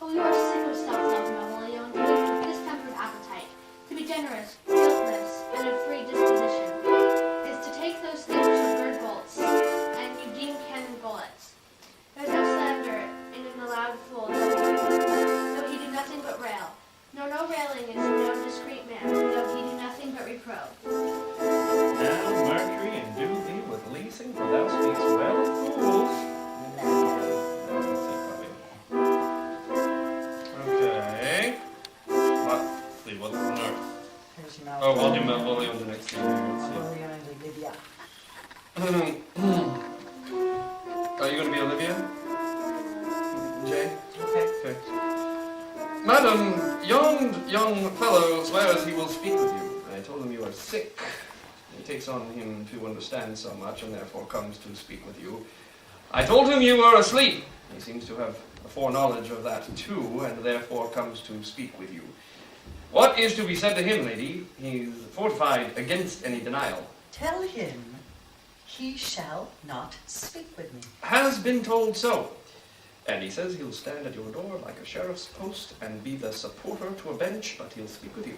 Oh, you are sick of self-love, Malvolio, and with distempered appetite. To be generous, guiltless, and of free disposition is to take those things for bird bolts, and you deem cannon bullets. There is no slander in the loud fool, though he do nothing but rail. Nor no railing is no discreet man, though he do nothing but reprove. Now, Mercury, and do thee with leasing, for thou speakst well, fools. Okay. What on earth? Here's your Oh, William Malvolio, the next thing. Malvolio and Olivia. Are you going to be Olivia? Jay? Okay. Madam, yon young fellow swears he will speak with you. I told him you are sick. It takes on him to understand so much, and therefore comes to speak with you. I told him you were asleep. He seems to have a foreknowledge of that too, and therefore comes to speak with you. What is to be said to him, lady? He's fortified against any denial. Tell him he shall not speak with me. Has been told so. And he says he'll stand at your door like a sheriff's post and be the supporter to a bench, but he'll speak with you.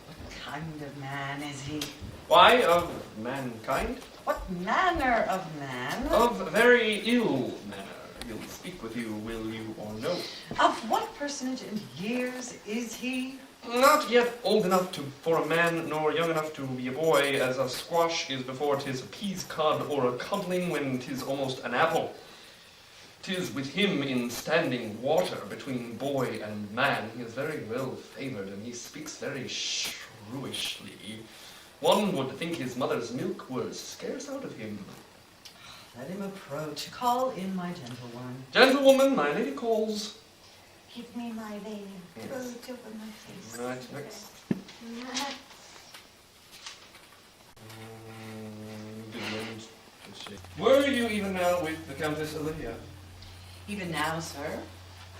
What kind of man is he? Why, of mankind? What manner of man? Of very ill manner. He'll speak with you, will you or no? Of what personage in years is he? Not yet old enough for a man, nor young enough to be a boy, as a squash is before 'tis a peas cod, or a codling when 'tis almost an apple. 'Tis with him in standing water between boy and man. He is very well favoured, and he speaks very shrewishly. One would think his mother's milk was scarce out of him. Let him approach. Call in my gentlewoman. Gentlewoman, my lady calls. Give me my veil. Yes. Throw it over my face. Right, next. Were you even now with the Countess Olivia? Even now, sir,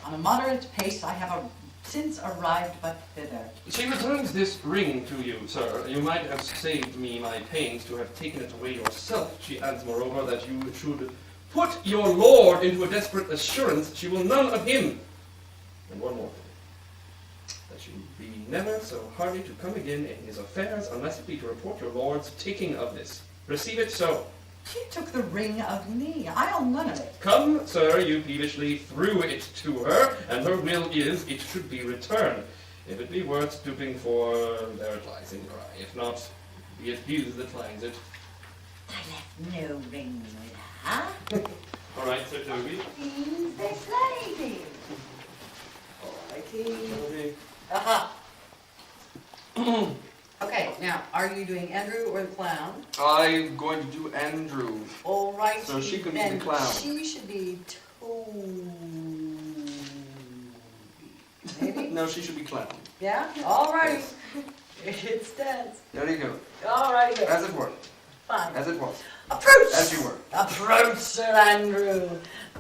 on a moderate pace, I have since arrived but thither. She returns this ring to you, sir. You might have saved me my pains to have taken it away yourself. She adds, moreover, that you should put your lord into a desperate assurance she will none of him. And one more thing, that you be never so hardy to come again in his affairs unless it be to report your lord's taking of this. Receive it so. She took the ring of me. I'll none of it. Come, sir, you peevishly threw it to her, and her will is it should be returned. If it be worth stooping for, there it lies in your eye. If not, be it his that finds it. I left no ring with her. All right, Sir Toby. He's this lady. Alrighty. Toby. Aha. Okay, now, are you doing Andrew or the clown? I'm going to do Andrew. All right. So she can be then the clown. She should be Toby. Maybe? No, she should be clown. Yeah? All right. It stands. There you go. All right. As it were. Fine. As it was. Approach! As you were. Approach, Sir Andrew.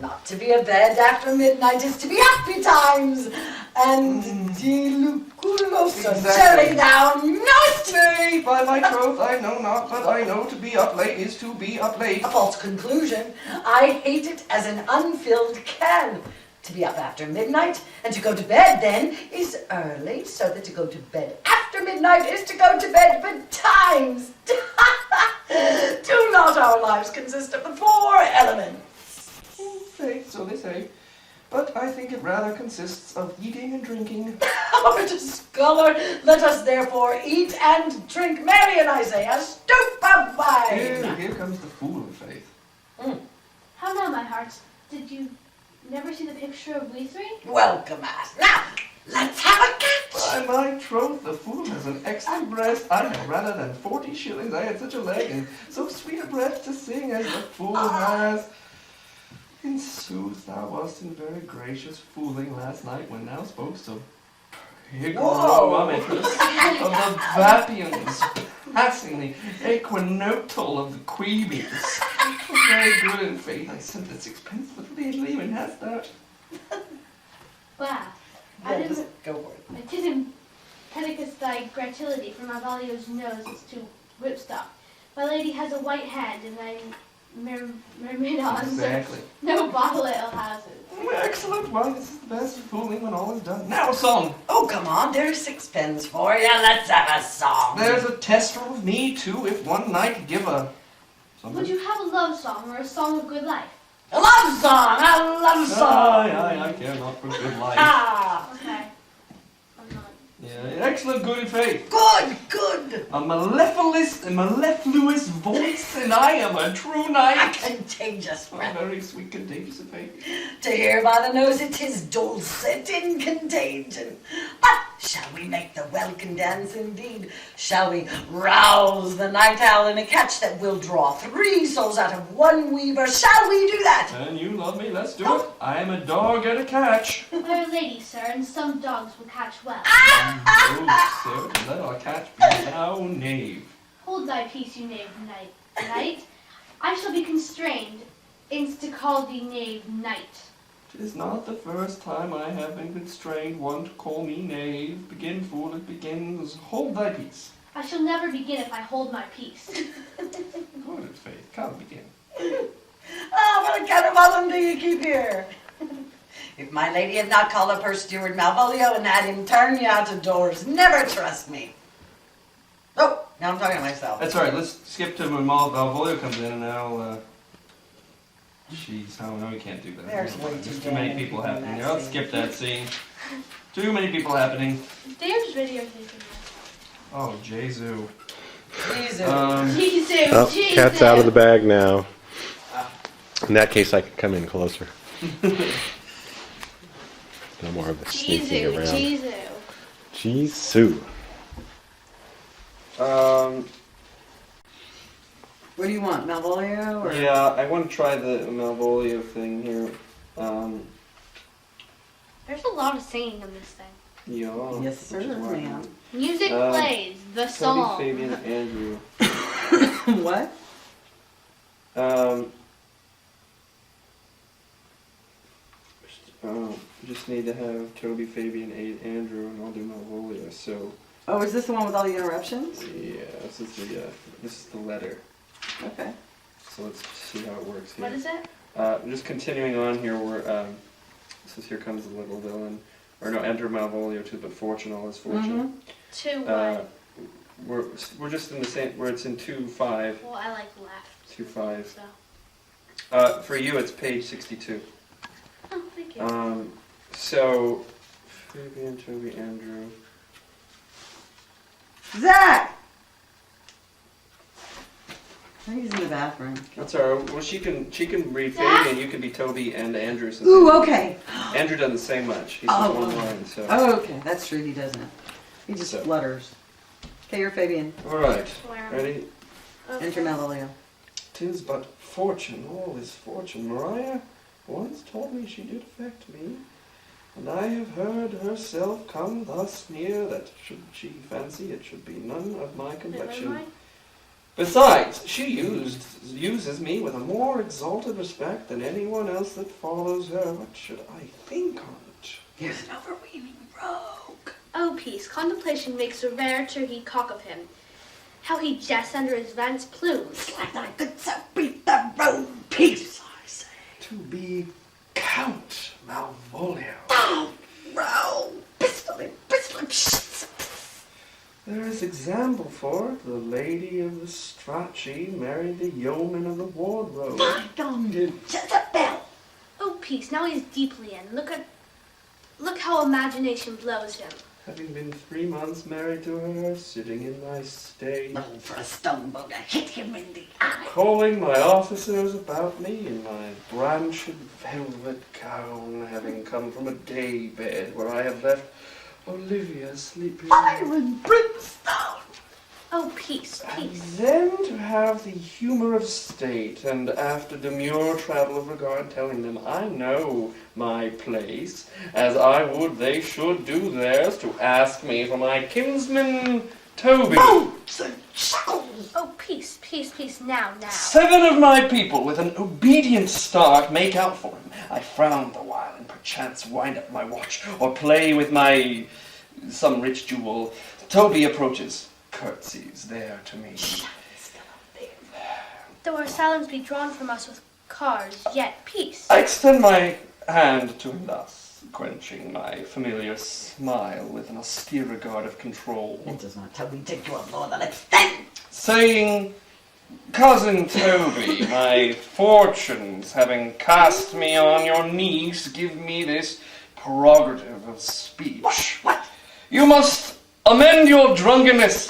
Not to be abed after midnight is to be happy times. And diluculoso cherry down not. Nay, by my troth, I know not, but I know to be up late is to be up late. A false conclusion. I hate it as an unfilled can. To be up after midnight and to go to bed then is early, so that to go to bed after midnight is to go to bed betimes. Do not our lives consist of the four elements? Faith, so they say. But I think it rather consists of eating and drinking. Art scholar, let us therefore eat and drink. Mary and Isaiah, stoop of wine. Here comes the fool of faith. How now, my hearts? Did you never see the picture of we three? Welcome us. Now, let's have a catch. By my troth, the fool has an excellent breast. I have rather than 40 shillings I had such a leg, and so sweet a breath to sing as the fool has. In sooth, thou wast in very gracious fooling last night when thou spokest so hygrometrous of the Vapians, passingly equinotal of the Queebies. Very good in faith, I sent the sixpence, but leaving hast thou. Wow. Yeah, just go for it. I did him pedicus thy gratulity for my Valio's nose is to whipstock. My lady has a white hand, and thy myrmidons Exactly. no bottle ale houses. Excellent. Why, this is the best fooling when all is done. Now a song. Oh, come on, there's sixpence for you. Let's have a song. There's a tester of me, too, if one night give a... something. Would you have a love song or a song of good life? A love song, a love song. I care not for good life. Ah, Okay. I'm not. Yeah, excellent good faith. good, good. A mellifluous voice, and I am a true A knight. contagious A breath. very sweet contagious faith. To hear by the nose it is dulcet in contagion. But shall we make the welkin dance indeed? Shall we rouse the night owl in a catch that will draw 3 souls out of 1 weaver? Shall we do that? And you love me, let's do it. I am a dog at a catch. We're ladies, sir, and some dogs will catch well. Oh, sir, let our catch be thou knave. Hold thy peace, you knave knight. Knight, I shall be constrained, inst to call thee knave knight. 'Tis not the first time I have been constrained one to call me knave. Begin, fool, it begins. Hold thy peace. I shall never begin if I hold my peace. Good faith, come begin. Oh, what a cannibalism do you keep here? If my lady had not called up her steward Malvolio and had him turn you out of doors, never trust me. Oh, now I'm talking to myself. That's all right, let's skip to when Malvolio comes in and I'll, jeez, oh no, we can't do that. There's way There's too too many many people people in happening that there. Let's scene. skip that scene. Too many people happening. They're just videotaping Oh, Jesu. Jesus. this. Jesus, Oh, Jesus. cat's out of the bag now. In that case, I could come in closer. No more of the sneaking Jesus, around. Jesus. Jesu. What do you want, Malvolio? Or? Yeah, I want to try the Malvolio thing here. There's a lot of singing in this thing. Yeah. Yes, sir, which is why ma'am. Music Um, plays, the Toby, song. Fabian, Andrew. What? Just need to have Toby, Fabian, Andrew, and I'll do Malvolio. So, Oh, is this the one with all the interruptions? yeah, this is the letter. Okay. So let's see how it works here. What is it? Just continuing on here, this is Here Comes the Little Villain. Or no, enter Malvolio to but fortune all is fortune. Two Uh, what? we're just in the same, where it's in 2-5. Well, I like left. 2-5. So. For you, it's page 62. Oh, thank you. So, Fabian, Toby, Andrew. Zach! I think he's in the bathroom. That's alright. Well, she can read Zach? Fabian. You can be Toby and Andrew. Since Ooh, okay. Andrew doesn't say much. He's Oh, just one oh. line. So. Oh, okay. That's true. He doesn't. He just So. flutters. Okay, you're Fabian. All right. Where? Ready? Okay. Enter Malvolio. 'Tis but fortune, all is fortune. Mariah once told me she did affect me, and I have heard herself come thus near that should she fancy it should be none of my complexion. Besides, she uses me with a more exalted respect than anyone else that follows her. What should I think on't? Here's an overweening rogue. Oh, peace. Contemplation makes a rare turkey cock of him. How he jests under his vance plumes. Like thy good self beat the rogue peace, I say. To be Count Malvolio. Oh, rogue! Pistol him, pistol him, shh! There is example for it. The lady of the Strachey married the yeoman of the wardrobe. My God, Jezebel! Oh, peace. Now he's deeply in. Look how imagination blows him. Having been 3 months married to her, sitting in my state, Oh, for a stone bow to hit him in the eye. calling my officers about me in my branched velvet gown, having come from a day bed where I have left Olivia sleeping. Fire and brimstone! Oh, peace, And peace. then to have the humor of state, and after demure travel of regard, telling them I know my place, as I would they should do theirs, to ask me for my kinsman Toby. Boots and shackles! Oh, peace, peace, peace. Now. 7 of my people with an obedient start make out for him. I frown the while, and perchance wind up my watch, or play with my some rich jewel. Toby approaches, curtsies there to me. Though our silence be drawn from us with cars, yet peace. I extend my hand to him thus. quenching my familiar smile with an austere regard of control. It does not tell me take you up more than extent. Saying, Cousin Toby, my fortunes having cast me on your knees, give me this prerogative of speech. What? You must amend your drunkenness.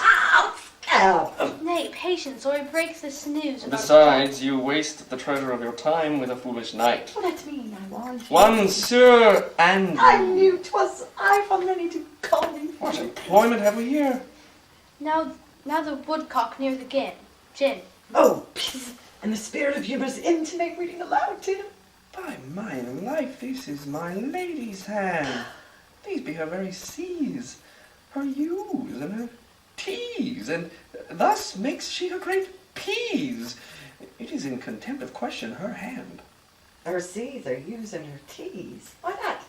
Nay, patience, or he breaks the snooze. about Besides, you waste the treasure of your time with a foolish knight. Let me, I want. One Sir Andrew. I knew 'twas I for many to call me. What employment have we here? Now the woodcock near the gin. Oh, peace. And the spirit of humour's intimate reading aloud to him. By mine life, this is my lady's hand. These be her very C's, her U's, and her T's, and thus makes she her great P's. It is in contempt of question her hand. Her C's are U's and her T's. Why not?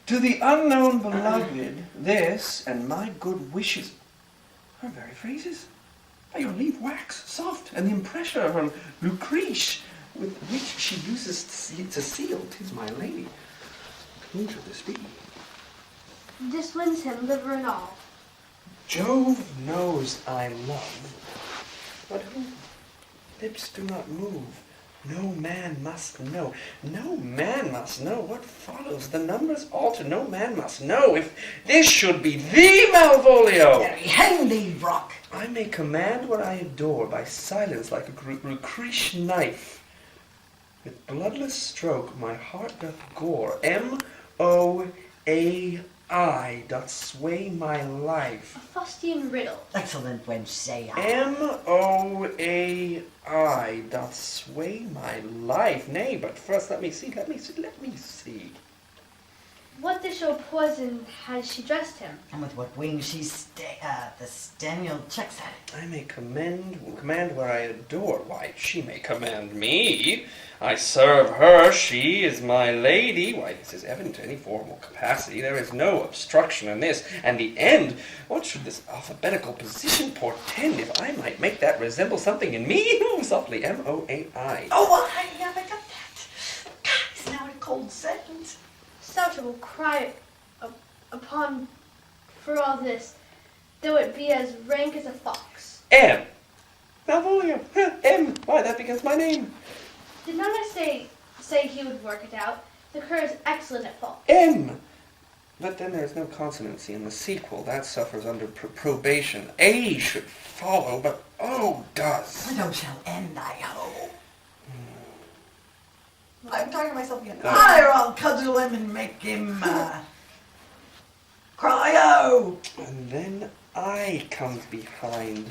To the unknown beloved, this and my good wishes, her very phrases. By your leave, wax soft, and the impressure of her Lucrece, with which she uses to seal, 'tis my lady. Who should this be? This wins him, liver and all. Jove knows I love, but who lips do not move. No man must know. No man must know what follows. The numbers alter. No man must know. If this should be thee, Malvolio, Very hang thee, Brock. I may command what I adore by silence like a Lucrece knife. With bloodless stroke my heart doth gore. M-O-A-I doth sway my life. A fustian riddle. Excellent wench, say I. M-O-A-I doth sway my life. Nay, but first let me see. What dish poison has she dressed him? And with what wings she the Staniel checks at it. I may command where I adore. Why, she may command me. I serve her. She is my lady. Why, this is evident to any formal capacity. There is no obstruction in this. And the end, what should this alphabetical position portend if I might make that resemble something in me? Softly, M-O-A-I. Oh, I never got that. Guys, now in a cold sentence. Souter will cry upon for all this, though it be as rank as a fox. M. Malvolio. M. Why, that becomes my name. Did not I say he would work it out? The cur is excellent at fault. M. But then there's no consonancy in the sequel. That suffers under probation. A should follow, but O does. No shall end, I hope. I'm talking to myself again. No. I'll cudgel him and make him cry oh. And then I comes behind.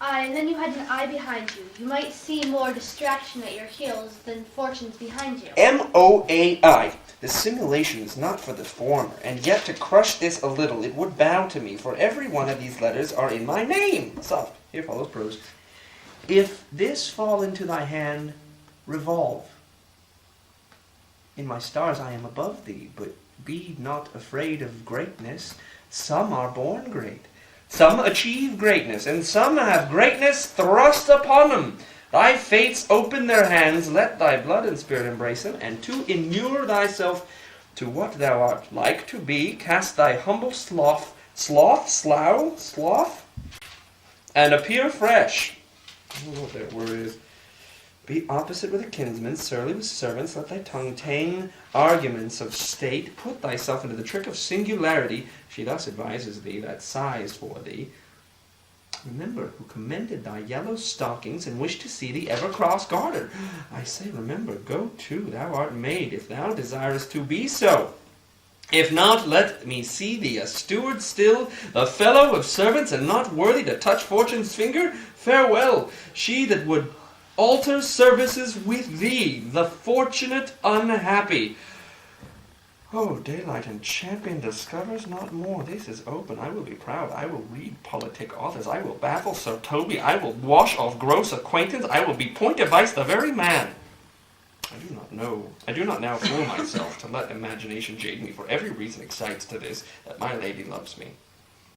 Aye, and then you had an eye behind you. You might see more distraction at your heels than fortunes behind you. M-O-A-I. The simulation is not for the former, and yet to crush this a little, it would bow to me, for every one of these letters are in my name. Soft. Here follows prose. If this fall into thy hand, revolve. In my stars I am above thee, but be not afraid of greatness. Some are born great. Some achieve greatness, and some have greatness thrust upon them. Thy fates open their hands, let thy blood and spirit embrace them, and to inure thyself to what thou art like to be, cast thy humble sloth, and appear fresh. I don't know what that word is. Be opposite with a kinsman, surly with servants, let thy tongue tang arguments of state, put thyself into the trick of singularity. She thus advises thee that sighs for thee. Remember who commended thy yellow stockings and wished to see thee ever cross-gartered. I say, remember, go to, thou art made, if thou desirest to be so. If not, let me see thee a steward still, a fellow of servants, and not worthy to touch fortune's finger. Farewell, she that would alter services with thee, the fortunate unhappy. Oh, daylight and champion discovers not more. This is open. I will be proud. I will read politic authors. I will baffle Sir Toby. I will wash off gross acquaintance. I will be point device the very man. I do not know. I do not now fool myself to let imagination jade me, for every reason excites to this, that my lady loves me.